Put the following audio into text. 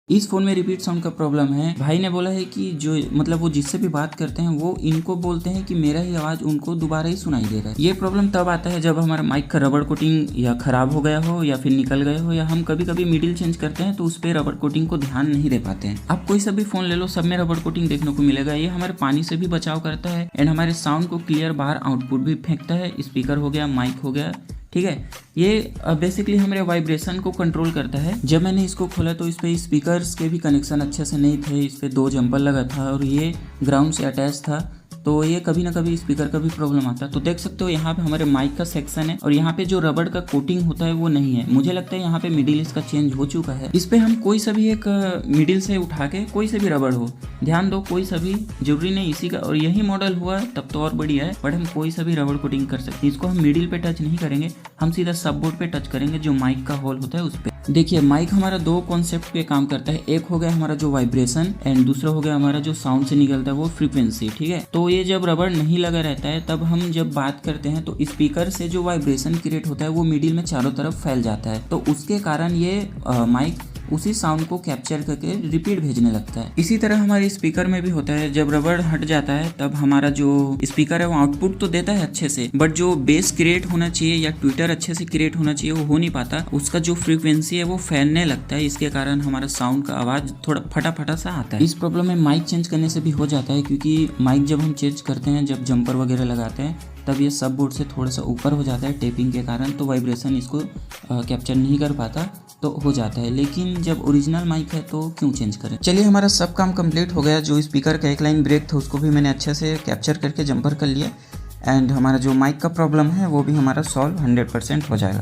इस फ़ोन में repeat sound का प्रॉब्लम है। भाई ने बोला है कि जो मतलब वो जिससे भी बात करते हैं वो इनको बोलते हैं कि मेरा ही आवाज़ उनको दोबारा ही सुनाई दे रहा है। ये प्रॉब्लम तब आता है जब हमारा माइक का रबड़ कोटिंग या ख़राब हो गया हो या फिर निकल गए हो, या हम कभी कभी मिडिल चेंज करते हैं तो उस पर रबड़ कोटिंग को ध्यान नहीं दे पाते हैं। आप कोई सा भी फ़ोन ले लो, सब में रबड़ कोटिंग देखने को मिलेगा। ये हमारे पानी से भी बचाव करता है एंड हमारे साउंड को क्लियर बाहर आउटपुट भी फेंकता है। स्पीकर हो गया, माइक हो गया, ठीक है। ये बेसिकली हमारे वाइब्रेशन को कंट्रोल करता है। जब मैंने इसको खोला तो इस पे स्पीकर्स के भी कनेक्शन अच्छे से नहीं थे। इस पे 2 जम्पर लगा था और ये ग्राउंड से अटैच था, तो ये कभी ना कभी स्पीकर का भी प्रॉब्लम आता है। तो देख सकते हो यहाँ पे हमारे माइक का सेक्शन है और यहाँ पे जो रबड़ का कोटिंग होता है वो नहीं है। मुझे लगता है यहाँ पे मिडिल इसका चेंज हो चुका है। इस पे हम कोई सा भी एक मिडिल से उठा के कोई से भी रबड़ हो, ध्यान दो, कोई सा भी, जरूरी नहीं इसी का, और यही मॉडल हुआ तब तो और बढ़िया है, बट हम कोई सा भी रबड़ कोटिंग कर सकते हैं। इसको हम मिडिल पे टच नहीं करेंगे, हम सीधा सब बोर्ड पे टच करेंगे जो माइक का होल होता है उस पे। देखिए माइक हमारा 2 कॉन्सेप्ट पे काम करता है। एक हो गया हमारा जो वाइब्रेशन एंड दूसरा हो गया हमारा जो साउंड से निकलता है वो फ्रीक्वेंसी, ठीक है। तो ये जब रबड़ नहीं लगा रहता है तब हम जब बात करते हैं तो स्पीकर से जो वाइब्रेशन क्रिएट होता है वो मिडिल में चारों तरफ फैल जाता है, तो उसके कारण ये माइक उसी साउंड को कैप्चर करके रिपीट भेजने लगता है। इसी तरह हमारे स्पीकर में भी होता है, जब रबड़ हट जाता है तब हमारा जो स्पीकर है वो आउटपुट तो देता है अच्छे से, बट जो बेस क्रिएट होना चाहिए या ट्विटर अच्छे से क्रिएट होना चाहिए वो हो नहीं पाता। उसका जो फ्रीक्वेंसी है वो फैलने लगता है, इसके कारण हमारा साउंड का आवाज थोड़ा फटा फटा सा आता है। इस प्रॉब्लम में माइक चेंज करने से भी हो जाता है, क्योंकि माइक जब हम चेंज करते हैं, जब जंपर वगैरह लगाते हैं, तब ये सब बोर्ड से थोड़ा सा ऊपर हो जाता है टेपिंग के कारण, तो वाइब्रेशन इसको कैप्चर नहीं कर पाता, तो हो जाता है। लेकिन जब ओरिजिनल माइक है तो क्यों चेंज करें। चलिए हमारा सब काम कंप्लीट हो गया। जो स्पीकर का एक लाइन ब्रेक था उसको भी मैंने अच्छे से कैप्चर करके जंपर कर लिया एंड हमारा जो माइक का प्रॉब्लम है वो भी हमारा सॉल्व 100% हो जाएगा।